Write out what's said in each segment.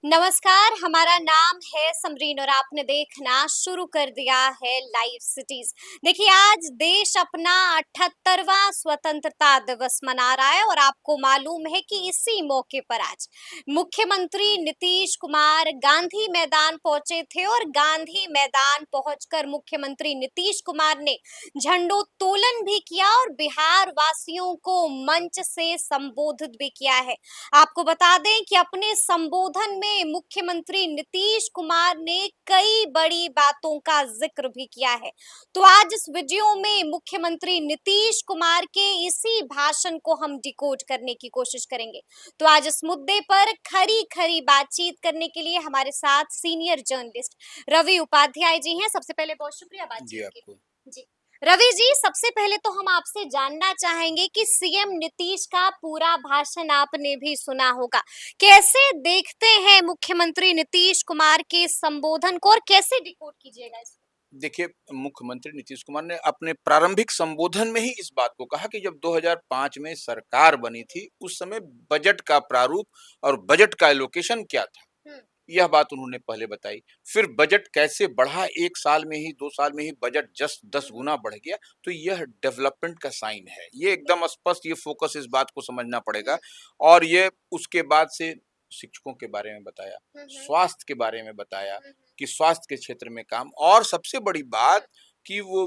नमस्कार, हमारा नाम है समरीन और आपने देखना शुरू कर दिया है लाइव सिटीज। देखिए, आज देश अपना 78वां स्वतंत्रता दिवस मना रहा है और आपको मालूम है कि इसी मौके पर आज मुख्यमंत्री नीतीश कुमार गांधी मैदान पहुंचे थे और गांधी मैदान पहुंचकर मुख्यमंत्री नीतीश कुमार ने झंडोत्तोलन भी किया और बिहार वासियों को मंच से संबोधित भी किया है। आपको बता दें कि अपने संबोधन में मुख्यमंत्री नीतीश कुमार ने कई बड़ी बातों का जिक्र भी किया है। तो आज इस वीडियो में मुख्यमंत्री नीतीश कुमार के इसी भाषण को हम डिकोड करने की कोशिश करेंगे। तो आज इस मुद्दे पर खरी खरी बातचीत करने के लिए हमारे साथ सीनियर जर्नलिस्ट रवि उपाध्याय जी हैं। सबसे पहले बहुत शुक्रिया जी बातचीत के आपको। लिए। जी रवि जी, सबसे पहले तो हम आपसे जानना चाहेंगे कि सीएम नीतीश का पूरा भाषण आपने भी सुना होगा। कैसे देखते हैं मुख्यमंत्री नीतीश कुमार के संबोधन को और कैसे डिकोड कीजिएगा इसको? देखिए, मुख्यमंत्री नीतीश कुमार ने अपने प्रारंभिक संबोधन में ही इस बात को कहा कि जब 2005 में सरकार बनी थी, उस समय बजट का प्रारूप और बजट का एलोकेशन क्या था, हम्म। यह बात उन्होंने पहले बताई। फिर बजट कैसे बढ़ा, 1 साल में ही, 2 साल में ही बजट जस्ट 10 गुना बढ़ गया, तो यह डेवलपमेंट का साइन है। ये एकदम स्पष्ट, ये फोकस इस बात को समझना पड़ेगा। और ये उसके बाद से शिक्षकों के बारे में बताया, स्वास्थ्य के बारे में बताया कि स्वास्थ्य के क्षेत्र में काम, और सबसे बड़ी बात कि वो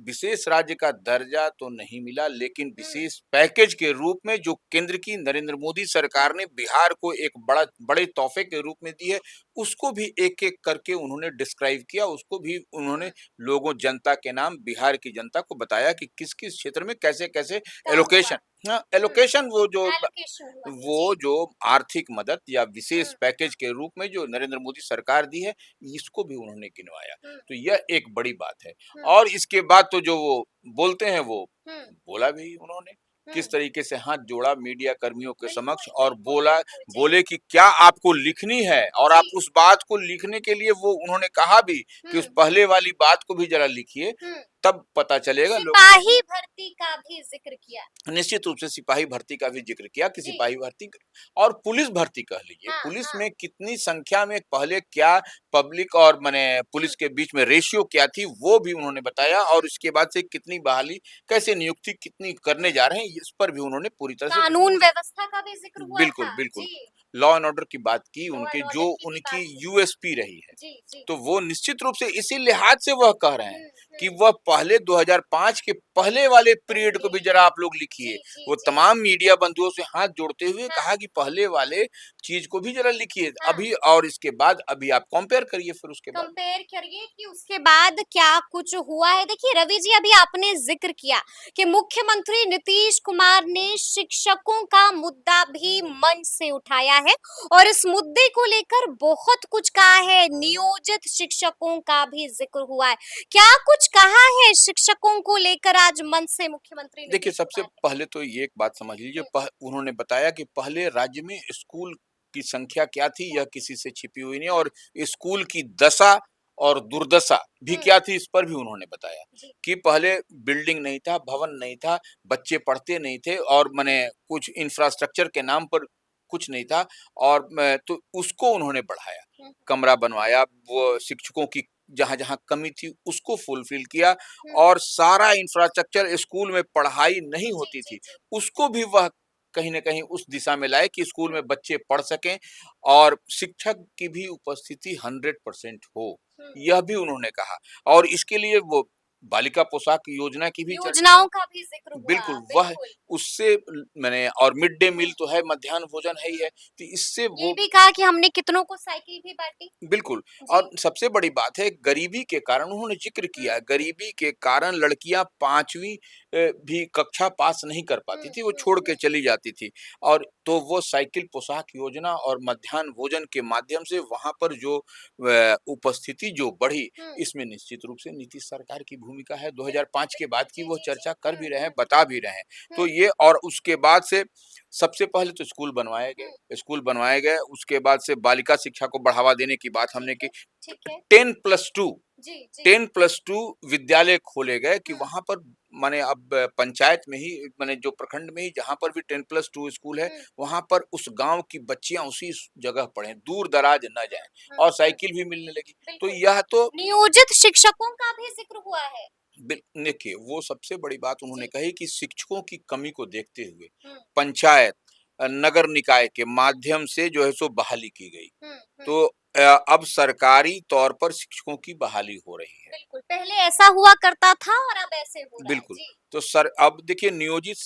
विशेष राज्य का दर्जा तो नहीं मिला, लेकिन विशेष पैकेज के रूप में जो केंद्र की नरेंद्र मोदी सरकार ने बिहार को एक बड़े तोहफे के रूप में दी है, उसको भी एक-एक करके उन्होंने डिस्क्राइब किया, उसको भी उन्होंने लोगों, जनता के नाम, बिहार की जनता को बताया कि किस-किस क्षेत्र में कैसे-कैसे एलोकेशन, हाँ, एलोकेशन, एलोकेशन हुआ है जी। वो जो आर्थिक मदद या विशेष पैकेज के रूप में जो नरेंद्र मोदी सरकार दी है, इसको भी उन्होंने गिनवाया। तो यह एक बड़ी बात है। और इसके बाद तो जो वो बोलते हैं, वो बोला भी उन्होंने, किस तरीके से हाथ जोड़ा मीडिया कर्मियों के समक्ष और बोले कि क्या आपको लिखनी है, और आप उस बात को लिखने के लिए वो उन्होंने कहा भी कि उस पहले वाली बात को भी जरा लिखिए, तब पता चलेगा लोग। सिपाही भर्ती का भी जिक्र किया। निश्चित रूप से सिपाही भर्ती का भी जिक्र किया कि सिपाही भर्ती और पुलिस भर्ती कह लीजिए, हाँ, पुलिस हाँ। में कितनी संख्या में पहले क्या पब्लिक और माने पुलिस के बीच में रेशियो क्या थी, वो भी उन्होंने बताया। और इसके बाद से कितनी बहाली, कैसे नियुक्ति कितनी करने जा रहे हैं, इस पर भी उन्होंने पूरी तरह से कानून व्यवस्था का भी जिक्र हुआ बिल्कुल, था बिल्कुल। जी। लॉ एंड ऑर्डर की बात की, लॉ उनके एंड ऑर्डर जो की भी उनकी बात की। यूएसपी रही है। जी, जी। तो वो निश्चित रूप से इसी लिहाज से वह कह रहे हैं कि वह पहले 2005 के पहले वाले पीरियड को भी जरा आप लोग लिखिए। जी, जी, वो जी। तमाम मीडिया बंधुओं से हाथ जोड़ते हुए हाँ। कहा कि पहले वाले चीज को भी जरा लिखिए हाँ। अभी, और इसके बाद अभी आप कंपेयर करिए फिर उसके बाद। कंपेयर करिए कि उसके बाद क्या कुछ हुआ है। देखिए रवि जी, अभी आपने जिक्र किया कि मुख्यमंत्री नीतीश कुमार ने शिक्षकों का मुद्दा भी मंच से उठाया है और इस मुद्दे को लेकर बहुत कुछ कहा है। नियोजित शिक्षकों का भी जिक्र हुआ है। क्या कुछ कहा है शिक्षकों को लेकर आज मंच से मुख्यमंत्री देखिए, नीतीश सबसे कुमार पहले तो ये एक बात समझ लीजिए, ने? उन्होंने बताया कि पहले राज्य में स्कूल की संख्या क्या थी, यह किसी से छिपी हुई नहीं, और स्कूल की दशा और दुर्दशा भी क्या थी, इस पर भी उन्होंने बताया जी। कि पहले बिल्डिंग नहीं था, भवन नहीं था, बच्चे पढ़ते नहीं थे, और माने कुछ इंफ्रास्ट्रक्चर के नाम पर कुछ नहीं था, और तो उसको उन्होंने बढ़ाया, कमरा बनवाया, वो शिक्षकों की जहाँ-जहाँ कमी थी उसको फुलफिल किया, और सारा इंफ्रास्ट्रक्चर, स्कूल में पढ़ाई नहीं जी, होती जी, थी, जी। उसको भी वह कहीं न कहीं उस दिशा में लाए कि स्कूल में बच्चे पढ़ सकें और शिक्षक की भी उपस्थिति 100% हो। यह भी उन्होंने कहा, और इसके लिए वो बालिका पोशाक योजना की भी चर्चा, योजनाओं का भी जिक्र हुआ, बिल्कुल, वह बिल्कुल। उससे मैंने, और मिड डे मील तो है, मध्याह्न भोजन है ही है, तो इससे ये वो भी कहा कि हमने कितनों को साइकिल भी बाँटी। बिल्कुल। जी। और सबसे बड़ी बात है, गरीबी के कारण उन्होंने ज़िक्र किया है, गरीबी के कारण लड़कियाँ 5वीं भी कक्षा पास नहीं कर पाती थी, वो छोड़ के चली जाती थी। और तो वो साइकिल पोशाक योजना और मध्याह्न भोजन के माध्यम से वहाँ पर जो उपस्थिति जो बढ़ी, इसमें निश्चित रूप से नीतीश सरकार की भूमिका है। 2005 के बाद की जी, वो जी, जी। चर्चा कर भी रहे हैं, बता भी रहे हैं। तो ये, और उसके बाद से सबसे पहले तो स्कूल बनवाए गए, उसके बाद से बालिका शिक्षा को बढ़ावा देने की बात हमने ठीक की। है, ठीक है। 10+2, जी, जी। 10+2 विद्यालय खोले गए कि वहाँ पर माने अब पंचायत में ही माने जो प्रखंड में ही जहाँ पर भी 10+2 स्कूल है, हुँ, वहाँ पर उस गाँव की बच्चियाँ उसी जगह पढ़ें, दूर-दराज ना जाएँ हुँ, और हुँ। साइकिल भी मिलने लगी। तो बिल्कुल। यह तो नियोजित शिक्षकों का भी ज़िक्र हुआ है। देखिए, वो सबसे बड़ी बात उन्होंने जी। कही कि शिक्षकों की कमी को देखते हुए हुँ, पंचायत नगर निकाय के माध्यम से जो है सो बहाली की गई। हुँ, हुँ। तो अब सरकारी तौर पर शिक्षकों की बहाली हो रही है। बिल्कुल, पहले ऐसा हुआ करता था और अब ऐसे हो रहा है। बिल्कुल, जी। तो सर अब देखिए नियोजित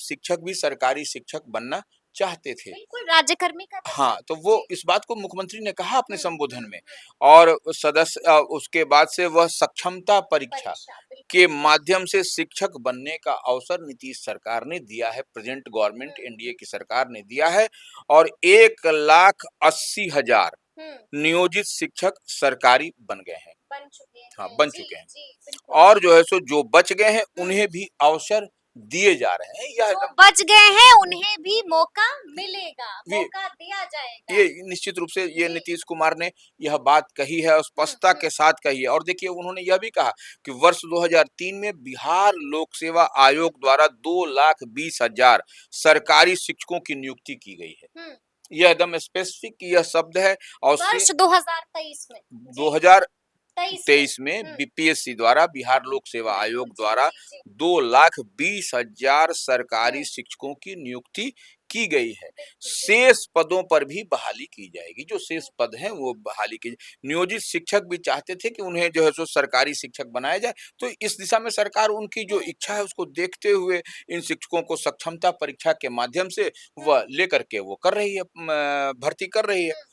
शिक्षक भी सरकारी शिक्षक बनना चाहते थे। बिल्कुल, राज्यकर्मी का हाँ, दर्जा। तो वो जी। इस बात को मुख्यमंत्री ने कहा अपने हुँ, हुँ, संबोधन में हुँ। और उसके बाद से वह सक्षमता परीक्षा परीक्षा, के बिल्कुल। माध्यम से शिक्षक बनने का अवसर नीतीश सरकार ने दिया है, प्रेजेंट हुँ, गवर्नमेंट एनडीए की सरकार ने दिया है और 1,80,000 हुँ। नियोजित शिक्षक सरकारी बन गए हैं। बन चुके हाँ, हैं। बन जी, चुके हैं जी, बिल्कुल। और जो है सो जो बच गए हैं हुँ। उन्हें भी अवसर दिए जा रहे हैं। यह जो एकदम बच गए हैं उन्हें भी मौका मिलेगा, ये मौका दिया जाएगा। ये निश्चित रूप से ये जी। नीतीश कुमार ने यह बात कही है और हुँ, स्पष्टता हुँ। के साथ कही है और देखिए उन्होंने यह भी कहा कि वर्ष 2003 में बिहार लोक सेवा आयोग द्वारा 2,20,000 सरकारी शिक्षकों की नियुक्ति की गई है। हुँ। यह एकदम स्पेसिफिक यह शब्द है और से वर्ष 2023 में। जी, 23 में। 2023 में हुँ। बीपीएससी द्वारा बिहार लोक सेवा बिल्कुल, आयोग जी, द्वारा जी, जी। 2,20,000 हुँ, सरकारी शिक्षकों की नियुक्ति की गई है। बिल्कुल, बिल्कुल। शेष पदों पर भी बहाली की जाएगी। जो शेष हुँ, पद हैं वो बहाली की नियोजित शिक्षक भी चाहते थे कि उन्हें जो है सो सरकारी शिक्षक बनाया जाए। तो इस दिशा में सरकार उनकी जो हुँ, इच्छा है उसको देखते हुए इन शिक्षकों को सक्षमता परीक्षा के माध्यम से हुँ, वह लेकर के वो कर रही है भर्ती कर रही है। हुँ,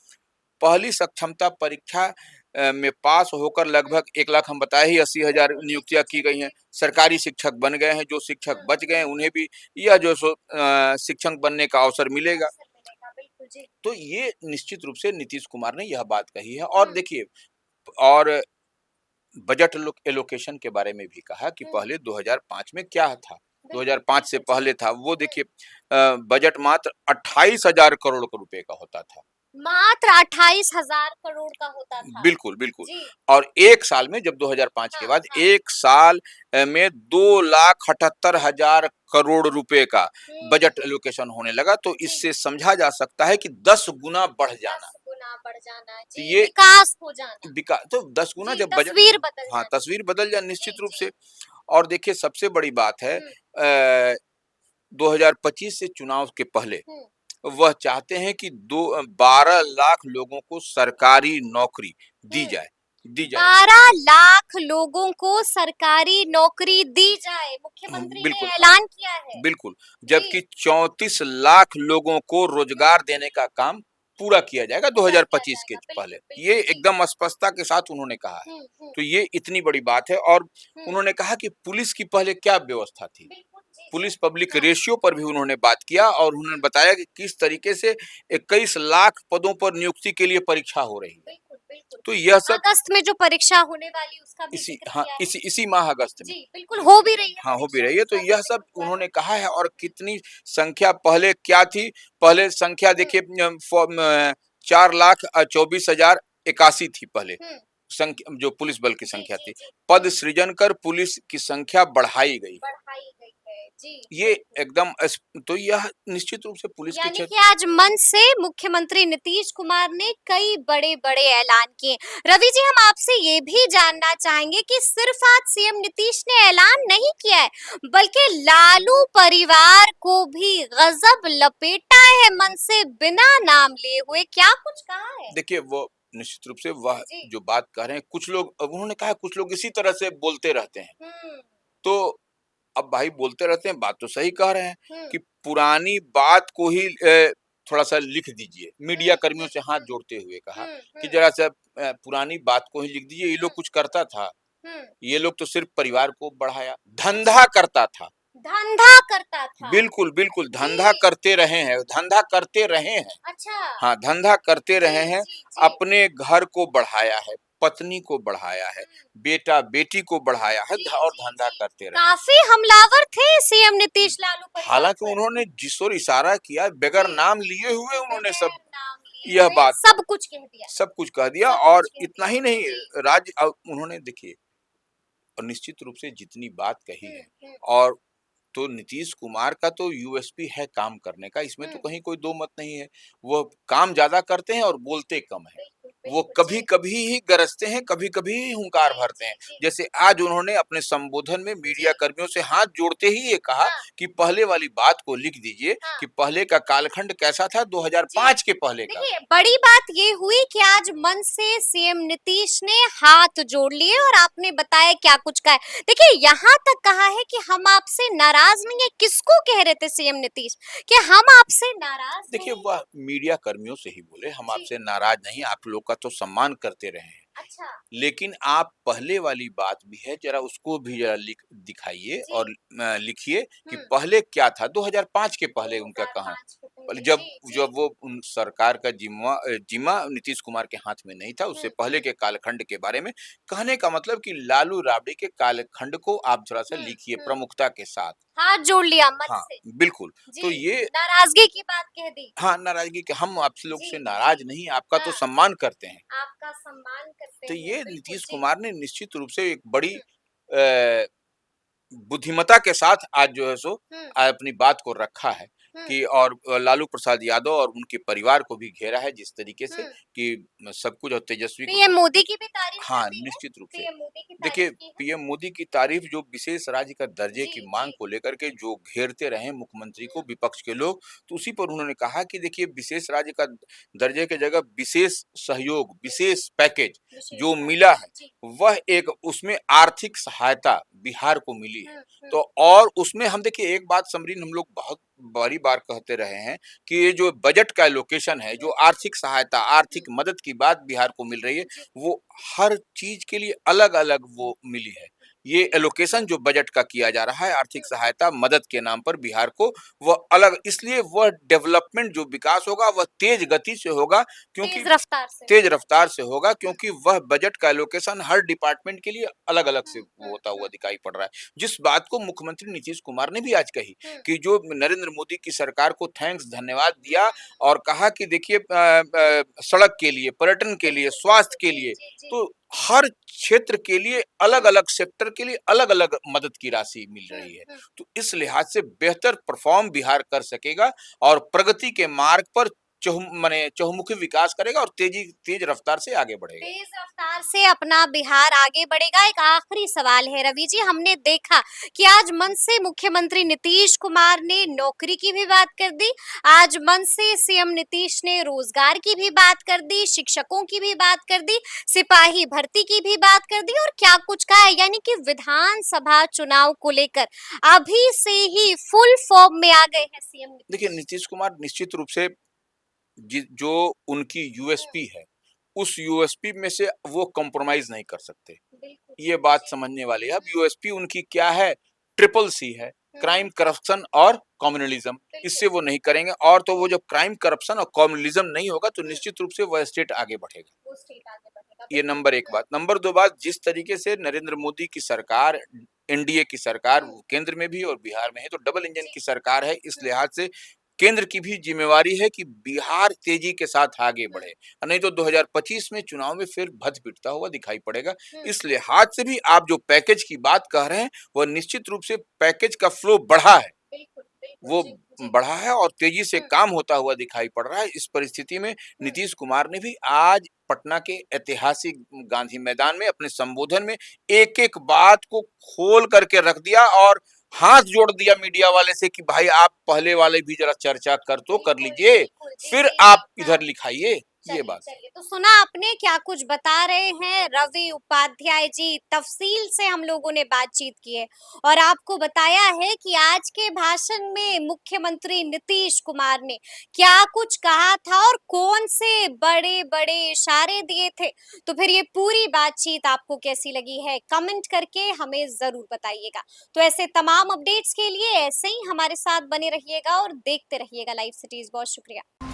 पहली सक्षमता परीक्षा में पास होकर लगभग 1,00,000 हम बताए ही 80,000 बिल्कुल, जी, जी, नियुक्तियाँ की जी, गई हैं। जी। सरकारी शिक्षक बन गए हैं, जो शिक्षक हुँ, बच गए हैं हुँ। उन्हें भी यह जो सो शिक्षक बनने का अवसर मिलेगा। अवसर मिलेगा, बिल्कुल, जी। तो ये निश्चित रूप से नीतीश कुमार ने यह बात कही है और हुँ, देखिए और बजट एलोकेशन के बारे में भी कहा कि हुँ, पहले 2005 में क्या था? बिल्कुल, 2005 से बिल्कुल, जी। पहले था वो हुँ, देखिए बजट मात्र 28,000 करोड़ रुपए का होता था। मात्र 28,000 करोड़ का होता था। बिल्कुल, बिल्कुल। जी, और 1 साल में जब 2005 के हाँ, बाद हाँ। 1 साल में 2,78,000 करोड़ रुपए का हुँ, बजट एलोकेशन होने लगा, तो जी। इससे समझा जा सकता है कि 10 गुना बढ़ 10 जाना। गुना बढ़ जाना, तो जी, ये विकास हो जाना। तो 10 गुना जी, जब बजट तस्वीर बदल हाँ, जानी। तस्वीर बदल जाए जी, निश्चित रूप जी। से और देखिए सबसे बड़ी बात है हुँ, 2025 से चुनाव के पहले हुँ, वह चाहते हैं कि 12 लाख लोगों को सरकारी नौकरी दी हुँ। जाए दी जाएगी। 12 लाख लोगों को सरकारी नौकरी दी जाए, मुख्यमंत्री ने बिल्कुल, ऐलान किया है। बिल्कुल। जी, जबकि 34 लाख लोगों को हुँ, रोज़गार देने का काम पूरा किया जाएगा पूरा किया 2025 के जाएगा। पहले। बिल्कुल, ये बिल्कुल, जी। एकदम स्पष्टता के साथ उन्होंने कहा है। हुँ, हुँ, तो ये इतनी बड़ी बात है और हुँ। उन्होंने कहा कि पुलिस की पहले क्या व्यवस्था थी? बिल्कुल, जी, जी। पुलिस पब्लिक हाँ, रेशियो पर भी उन्होंने बात किया और उन्होंने हुँ, बताया कि किस तरीके से 21 लाख पदों पर नियुक्ति के लिए परीक्षा हो रही है। बिल्कुल, बिल्कुल। तो यह सब अगस्त में जो परीक्षा होने वाली उसका भी ज़िक्र किया है। इसी माह अगस्त में। जी, बिल्कुल हो भी रही है हाँ, हो भी परीक्षा, रही है, तो उसका भी यह सब ज़िक्र हुआ है। उन्होंने कहा है और कितनी संख्या पहले क्या थी? पहले संख्या हुँ, देखिए 4,24,081 थी पहले, हुँ। जो पुलिस बल की जी, संख्या जी, थी। जी। पद हुँ, सृजन कर पुलिस की संख्या बढ़ाई गई है। बढ़ाई गई है। जी, ये बिल्कुल। एकदम तो यह निश्चित रूप से पुलिस के यानी क्षेत्र कि आज मंच से मुख्यमंत्री नीतीश कुमार ने कई बड़े-बड़े ऐलान किए। रवि जी, हम आपसे ये भी जानना चाहेंगे कि सिर्फ आज सीएम नीतीश ने ऐलान नहीं किया है, बल्कि लालू परिवार को भी गजब लपेटा है मन से बिना नाम लिए हुए। क्या कुछ कहा है? देखिए वो निश्चित रूप से वह जी। जो बात कर रहे हैं कुछ लोग अब उन्होंने कहा कुछ लोग इसी तरह से बोलते रहते हैं। हुँ, तो अब भाई बोलते रहते हैं, बात तो सही कह रहे हैं हुँ, कि पुरानी बात को ही थोड़ा-सा लिख दीजिए। हुँ, मीडिया कर्मियों हुँ, से हाथ हुँ, जोड़ते हुए कहा हुँ, कि हुँ, ज़रा-सा पुरानी बात को ही लिख दीजिए, ये हुँ, लोग कुछ करता था। हुँ। ये लोग तो सिर्फ़ परिवार को बढ़ाया, अच्छा, धंधा करता था। धंधा करता था। बिल्कुल, बिल्कुल धंधा जी, करते रहे हैं, धंधा करते रहे हैं। अच्छा। हाँ, धंधा करते जी, रहे हैं, जी, जी। अपने घर को बढ़ाया है, पत्नी को बढ़ाया है, हुँ। बेटा-बेटी को बढ़ाया है जी, और जी, धंधा जी। करते रहे हैं। काफ़ी हमलावर थे सीएम नीतीश लालू परिवार हालाँकि पर। उन्होंने जिस ओर इशारा किया बगैर जी, नाम लिए हुए उन्होंने सब बगैर नाम लिए यह हुए बात सब कुछ कह दिया, सब कुछ कह दिया सब और कुछ कह इतना दिया। ही नहीं जी। उन्होंने देखिए और निश्चित रूप से जितनी बात कही है हुँ। और तो नीतीश कुमार का तो यूएसपी है काम करने का, इसमें तो हुँ। कहीं कोई दो मत नहीं है। वो काम ज़्यादा करते हैं और बोलते कम हैं। बिल्कुल, वो बिल्कुल, जी। कभी-कभी ही गरजते हैं, कभी-कभी ही हुँकार जी, भरते हैं। जी, जी। जैसे आज उन्होंने अपने संबोधन में मीडिया जी, कर्मियों से हाथ जोड़ते ही ये कहा हाँ, कि पहले वाली बात को लिख दीजिए हाँ। कि पहले का कालखंड कैसा था जी। 2005 के पहले का। देखिए, बड़ी बात ये हुई कि आज मंच से सीएम नीतीश ने हाथ जोड़ लिए और आपने बताया क्या कुछ कहा है। देखिए, यहाँ तक कहा है कि हम आपसे नाराज नहीं है। किसको कह रहे थे सीएम नीतीश कि हम आपसे नाराज देखिए, नहीं वह है? मीडिया कर्मियों से ही बोले, हम जी, आपसे नाराज़ नहीं, आप लोग का तो सम्मान करते रहे हैं। अच्छा। लेकिन आप पहले वाली बात भी है, ज़रा उसको भी ज़रा लिख दिखाइए जी, और लिखिए कि हुँ। पहले क्या था, 2005 के पहले उनका कहाँ? 2005 के पहले पहले। जब जी, जी। जब वो उन सरकार का जिम्मा नीतीश कुमार के हाथ में नहीं था, उससे हुँ, पहले के कालखंड के बारे में कहने का मतलब कि लालू राबड़ी के कालखंड को आप थोड़ा-सा हुँ, लिखिए हुँ। प्रमुखता के साथ। हाथ जोड़ लिया मंच हाँ, से। बिल्कुल। तो जी, ये नाराज़गी की बात कह दी। हाँ, नाराज़गी कि हम आप लोग जी, से जी। नाराज़ नहीं, आपका तो हाँ, सम्मान करते हैं। आपका सम्मान करते तो हैं। ये बिल्कुल, नीतीश जी। कुमार ने निश्चित रूप से एक बड़ी हुँ, अ, बुद्धिमत्ता के साथ आज जो है सो हुँ, अपनी बात को रखा है हुँ, कि और लालू प्रसाद यादव और उनके परिवार को भी घेरा है जिस तरीके से हुँ। कि सब कुछ और तेजस्वी को पीएम मोदी की भी तारीफ कर हाँ, दी है। निश्चित रूप से। पीएम मोदी की देखिए, तारीफ की है। पीएम मोदी की तारीफ़ जो विशेष राज्य का दर्जे जी, की माँग जी। को लेकर के जो घेरते रहे मुख्यमंत्री को हुँ, विपक्ष के लोग, तो उसी पर उन्होंने कहा कि देखिए विशेष राज्य का दर्जे की जगह विशेष सहयोग, विशेष पैकेज विशेष जो मिला पैकेज। है, जी। वह एक उसमें आर्थिक सहायता बिहार को मिली है। हुँ, हुँ, तो और उसमें हम देखिए एक बात समरीन हम लोग बहुत बारी बार कहते रहे हैं कि ये जो बजट का एलोकेशन है, जो हुँ, आर्थिक सहायता, आर्थिक हुँ। मदद की बात बिहार को मिल रही है, जी, वो हर चीज़ के लिए अलग-अलग वो मिली है। ये एलोकेशन जो बजट का किया जा रहा है आर्थिक हुँ, सहायता मदद के नाम पर बिहार को, वह अलग इसलिए वह डेवलपमेंट जो विकास होगा वह तेज़ गति से होगा क्योंकि तेज़ रफ्तार से तेज होगा। रफ्तार जी। से होगा हुँ, क्योंकि वह बजट का एलोकेशन हर डिपार्टमेंट के लिए अलग-अलग से हुँ, वो हुँ, होता हुआ हुँ, दिखाई पड़ रहा है। जिस बात को मुख्यमंत्री नीतीश कुमार ने भी आज कही हुँ, कि जो नरेंद्र मोदी की सरकार को थैंक्स धन्यवाद दिया हुँ। और कहा कि देखिए सड़क के लिए, पर्यटन के लिए, बिल्कुल, स्वास्थ्य बिल्कुल। के जी, लिए, जी, जी। तो हर क्षेत्र के लिए हुँ, अलग-अलग सेक्टर के लिए अलग-अलग मदद की राशि मिल हुँ, रही है। हुँ। तो इस लिहाज से बेहतर परफ़ॉर्म बिहार कर सकेगा और प्रगति के मार्ग पर माने चहुमुखी विकास करेगा और तेज रफ्तार से आगे बढ़ेगा। तेज रफ्तार से अपना बिहार आगे बढ़ेगा। एक आखिरी सवाल है रवि जी, हमने देखा कि आज मंच से मुख्यमंत्री नीतीश कुमार ने नौकरी की भी बात कर दी, आज मंच से सीएम नीतीश ने रोजगार की भी बात कर दी, शिक्षकों की भी बात कर दी, सिपाही भर्ती की भी बात कर दी और क्या कुछ कहा है। यानी कि विधानसभा चुनाव को लेकर अभी से ही फुल फॉर्म में आ गए हैं सीएम देखिए, नीतीश। नीतीश कुमार निश्चित रूप से जो उनकी हम्म, यूएसपी है, उस यूएसपी में से वो कॉम्प्रोमाइज़ नहीं कर सकते। बिल्कुल ये बिल्कुल बात जी। समझने वाली है। अब यूएसपी उनकी क्या है? ट्रिपल सी है, हम्म, क्राइम, करप्शन और कम्युनलिज़्म। बिल्कुल। इससे वो नहीं करेंगे और तो वो जब क्राइम, करप्शन और कम्युनलिज़्म नहीं होगा, तो हम्म, निश्चित रूप से वह स्टेट आगे बढ़ेगा। वो स्टेट आगे बढ़ेगा। ये बिल्कुल। नंबर 1 बात। नंबर 2 बात, जिस तरीके से नरेंद्र मोदी की सरकार, एनडीए की सरकार हम्म, केंद्र में भी और बिहार में है, तो डबल इंजन जी। की सरकार है। इस हुँ, लिहाज से केंद्र की भी ज़िम्मेवारी है कि बिहार तेज़ी के साथ आगे हुँ, बढ़े। नहीं तो 2025 में चुनाव में फिर भद्द-पिटता हुआ दिखाई पड़ेगा। हुँ, इस लिहाज से भी आप जो पैकेज की बात कह रहे हैं, वह निश्चित रूप से पैकेज का फ्लो बढ़ा है। बिल्कुल, बिल्कुल, वो जी, जी। बढ़ा है और तेजी से हुँ, काम होता हुआ दिखाई पड़ रहा है। इस परिस्थिति में हुँ, नीतीश कुमार ने भी आज पटना के ऐतिहासिक गांधी मैदान में अपने संबोधन में एक-एक बात को खोल करके रख दिया और हाथ जोड़ दिया मीडिया वाले से कि भाई आप पहले वाले भी जरा चर्चा कर बिल्कुल, लीजिए, बिल्कुल, जी, फिर जी, जी, आप हाँ। इधर लिखाइए, ये चलिए, बात है। चलिए, तो सुना आपने क्या कुछ बता रहे हैं रवि उपाध्याय जी, तफ़सील से हम लोगों ने बातचीत की है और आपको बताया है कि आज के भाषण में मुख्यमंत्री नीतीश कुमार ने क्या कुछ कहा था और कौन से बड़े-बड़े इशारे दिए थे। तो फिर ये पूरी बातचीत आपको कैसी लगी है, कमेंट करके हमें ज़रूर बताइएगा। तो ऐसे तमाम अपडेट्स के लिए ऐसे ही हमारे साथ बने रहिएगा और देखते रहिएगा लाइव सिटीज़। बहुत शुक्रिया।